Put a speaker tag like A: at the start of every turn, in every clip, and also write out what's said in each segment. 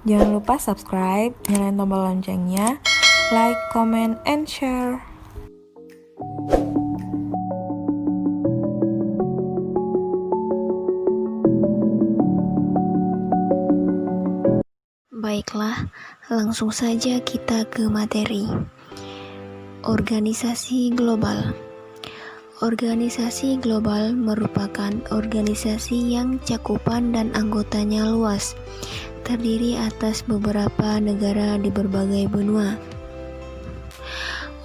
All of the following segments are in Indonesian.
A: Jangan lupa subscribe, nyalain tombol loncengnya, like, comment, and share.
B: Baiklah, langsung saja kita ke materi. Organisasi global. Organisasi global merupakan organisasi yang cakupan dan anggotanya luas, terdiri atas beberapa negara di berbagai benua.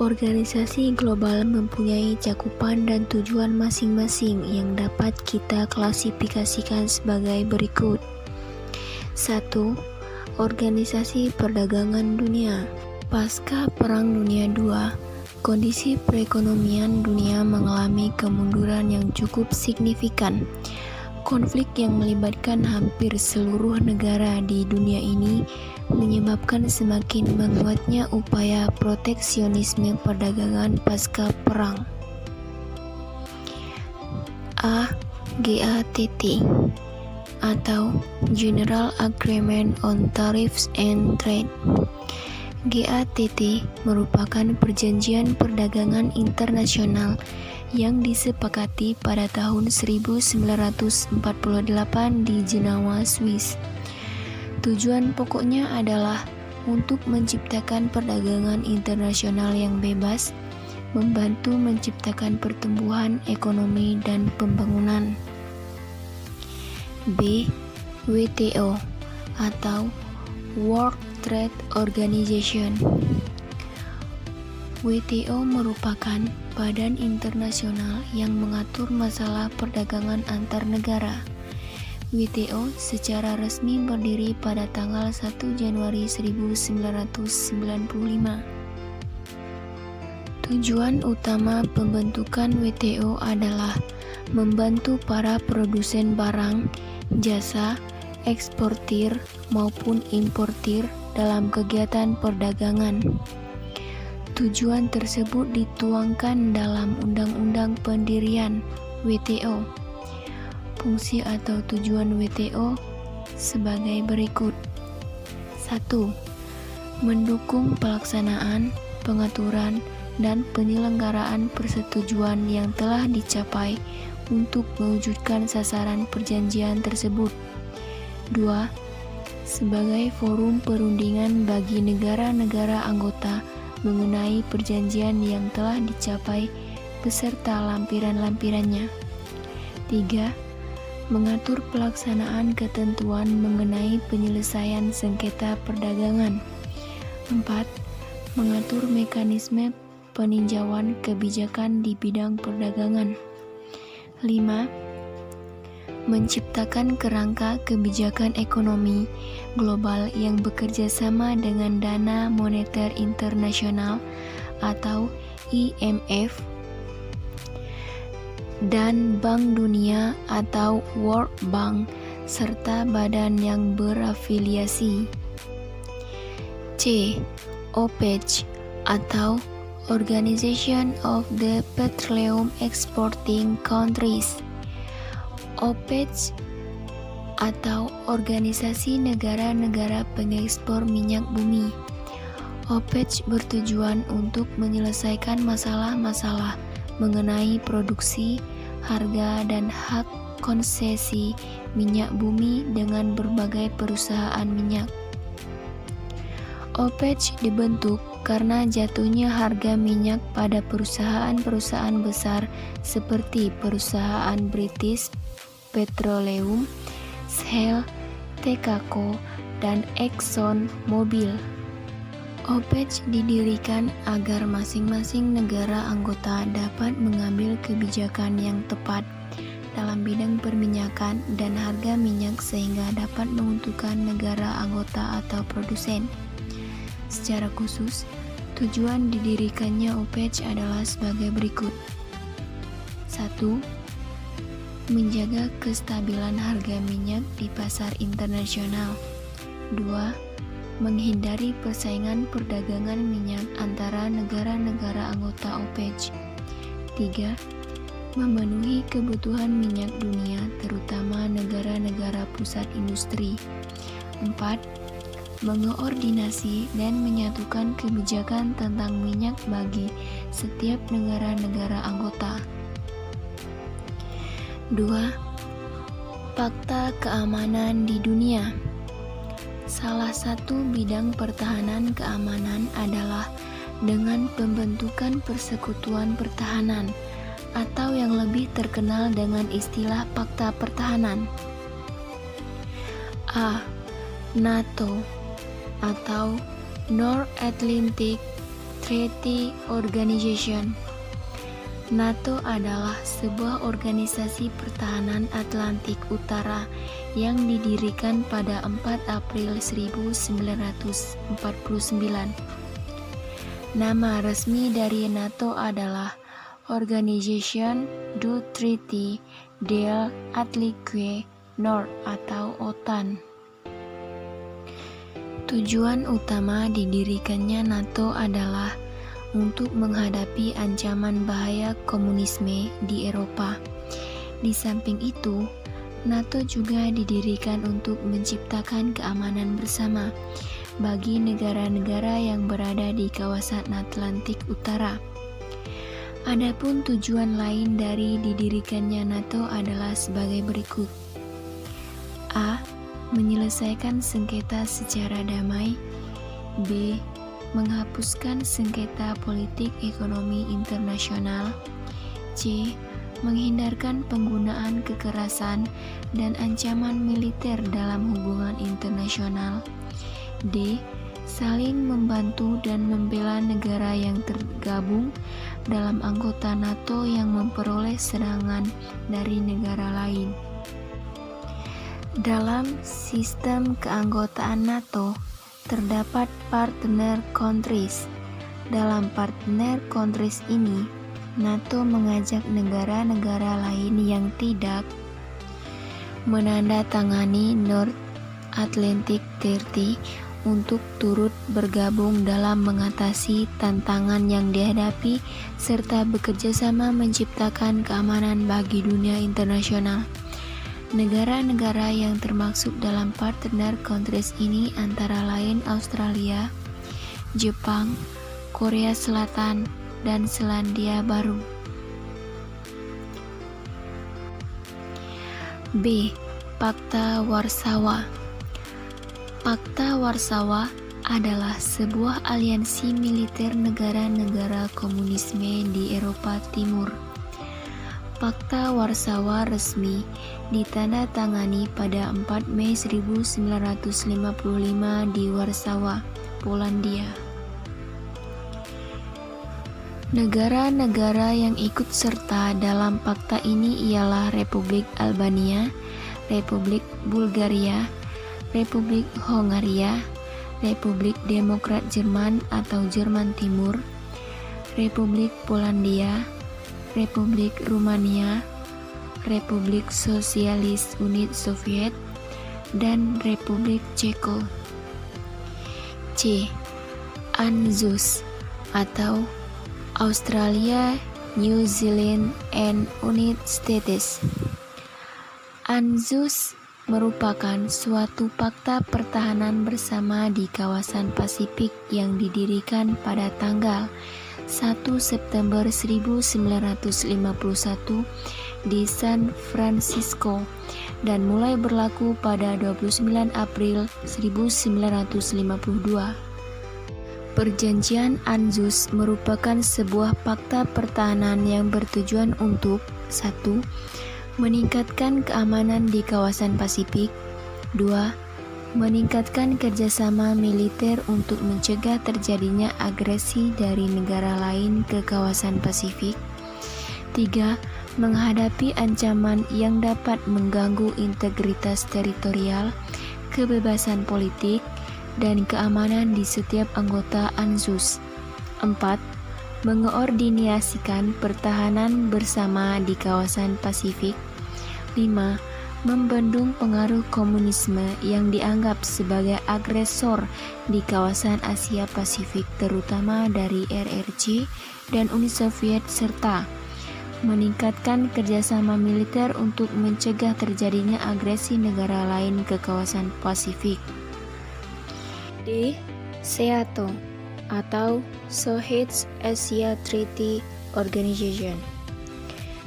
B: Organisasi global mempunyai cakupan dan tujuan masing-masing yang dapat kita klasifikasikan sebagai berikut. 1. Organisasi Perdagangan Dunia. Pasca Perang Dunia II, kondisi perekonomian dunia mengalami kemunduran yang cukup signifikan. Konflik yang melibatkan hampir seluruh negara di dunia ini menyebabkan semakin menguatnya upaya proteksionisme perdagangan pasca perang. GATT atau General Agreement on Tariffs and Trade. GATT merupakan perjanjian perdagangan internasional yang disepakati pada tahun 1948 di Jenewa, Swiss. Tujuan pokoknya adalah untuk menciptakan perdagangan internasional yang bebas, membantu menciptakan pertumbuhan ekonomi dan pembangunan. WTO atau World Trade Organization. WTO merupakan badan internasional yang mengatur masalah perdagangan antar negara. WTO secara resmi berdiri pada tanggal 1 Januari 1995. Tujuan utama pembentukan WTO adalah membantu para produsen barang, jasa, eksportir maupun importir dalam kegiatan perdagangan. Tujuan tersebut dituangkan dalam Undang-Undang Pendirian WTO. Fungsi atau tujuan WTO sebagai berikut. 1. Mendukung pelaksanaan, pengaturan, dan penyelenggaraan persetujuan yang telah dicapai untuk mewujudkan sasaran perjanjian tersebut. 2. Sebagai forum perundingan bagi negara-negara anggota mengenai perjanjian yang telah dicapai beserta lampiran-lampirannya. 3. Mengatur pelaksanaan ketentuan mengenai penyelesaian sengketa perdagangan. 4. Mengatur mekanisme peninjauan kebijakan di bidang perdagangan. 5. Menciptakan kerangka kebijakan ekonomi global yang bekerja sama dengan Dana Moneter Internasional atau IMF dan Bank Dunia atau World Bank serta badan yang berafiliasi. C. OPEC atau Organization of the Petroleum Exporting Countries. OPEC atau Organisasi Negara-Negara Pengekspor Minyak Bumi. OPEC bertujuan untuk menyelesaikan masalah-masalah mengenai produksi, harga, dan hak konsesi minyak bumi dengan berbagai perusahaan minyak. OPEC dibentuk karena jatuhnya harga minyak pada perusahaan-perusahaan besar seperti perusahaan British Petroleum, Shell, Texaco, dan Exxon Mobil. OPEC didirikan agar masing-masing negara anggota dapat mengambil kebijakan yang tepat dalam bidang perminyakan dan harga minyak sehingga dapat menguntungkan negara anggota atau produsen. Secara khusus, tujuan didirikannya OPEC adalah sebagai berikut. 1. Menjaga kestabilan harga minyak di pasar internasional. 2. Menghindari persaingan perdagangan minyak antara negara-negara anggota OPEC. 3. Memenuhi kebutuhan minyak dunia, terutama negara-negara pusat industri. 4. mengoordinasi dan menyatukan kebijakan tentang minyak bagi setiap negara-negara anggota. 2. Fakta keamanan di dunia. Salah satu bidang pertahanan keamanan adalah dengan pembentukan persekutuan pertahanan, atau yang lebih terkenal dengan istilah Fakta Pertahanan. A. NATO atau North Atlantic Treaty Organization. NATO adalah sebuah organisasi pertahanan Atlantik Utara yang didirikan pada 4 April 1949. Nama resmi dari NATO adalah Organisation du Traité de l'Atlantique Nord atau OTAN. Tujuan utama didirikannya NATO adalah untuk menghadapi ancaman bahaya komunisme di Eropa. Di samping itu, NATO juga didirikan untuk menciptakan keamanan bersama bagi negara-negara yang berada di kawasan Atlantik Utara. Adapun tujuan lain dari didirikannya NATO adalah sebagai berikut. A. Menyelesaikan sengketa secara damai. B. Menghapuskan sengketa politik ekonomi internasional. C. Menghindarkan penggunaan kekerasan dan ancaman militer dalam hubungan internasional. D. Saling membantu dan membela negara yang tergabung dalam anggota NATO yang memperoleh serangan dari negara lain. Dalam sistem keanggotaan NATO, terdapat partner countries. Dalam partner countries ini, NATO mengajak negara-negara lain yang tidak menandatangani North Atlantic Treaty untuk turut bergabung dalam mengatasi tantangan yang dihadapi serta bekerjasama menciptakan keamanan bagi dunia internasional. Negara-negara yang termaksud dalam partner countries ini antara lain Australia, Jepang, Korea Selatan, dan Selandia Baru. B. Pakta Warsawa. Pakta Warsawa adalah sebuah aliansi militer negara-negara komunisme di Eropa Timur. Pakta Warsawa resmi ditandatangani pada 4 Mei 1955 di Warsawa, Polandia. Negara-negara yang ikut serta dalam pakta ini ialah Republik Albania, Republik Bulgaria, Republik Hongaria, Republik Demokrat Jerman atau Jerman Timur, Republik Polandia, Republik Rumania, Republik Sosialis Uni Soviet, dan Republik Ceko. C. ANZUS atau Australia, New Zealand, and United States. ANZUS merupakan suatu fakta pertahanan bersama di kawasan Pasifik yang didirikan pada tanggal 1 September 1951 di San Francisco dan mulai berlaku pada 29 April 1952. Perjanjian ANZUS merupakan sebuah fakta pertahanan yang bertujuan untuk 1. Meningkatkan keamanan di kawasan Pasifik. 2. Meningkatkan kerjasama militer untuk mencegah terjadinya agresi dari negara lain ke kawasan Pasifik. 3. Menghadapi ancaman yang dapat mengganggu integritas teritorial, kebebasan politik, dan keamanan di setiap anggota ANZUS. 4. Mengoordinasikan pertahanan bersama di kawasan Pasifik. 5. Membendung pengaruh komunisme yang dianggap sebagai agresor di kawasan Asia Pasifik, terutama dari RRC dan Uni Soviet, serta meningkatkan kerjasama militer untuk mencegah terjadinya agresi negara lain ke kawasan Pasifik. D. SEATO atau Southeast Asia Treaty Organization.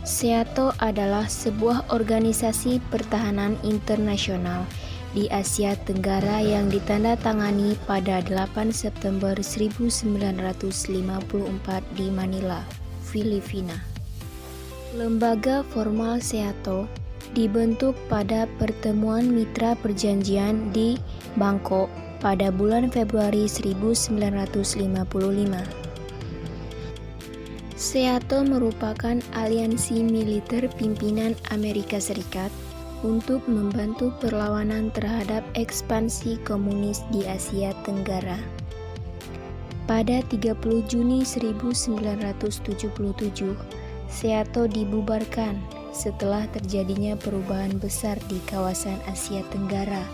B: SEATO adalah sebuah organisasi pertahanan internasional di Asia Tenggara yang ditandatangani pada 8 September 1954 di Manila, Filipina. Lembaga formal SEATO dibentuk pada pertemuan mitra perjanjian di Bangkok pada bulan Februari 1955. SEATO merupakan aliansi militer pimpinan Amerika Serikat untuk membantu perlawanan terhadap ekspansi komunis di Asia Tenggara. Pada 30 Juni 1977, SEATO dibubarkan setelah terjadinya perubahan besar di kawasan Asia Tenggara,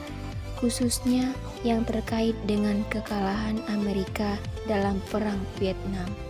B: khususnya yang terkait dengan kekalahan Amerika dalam Perang Vietnam.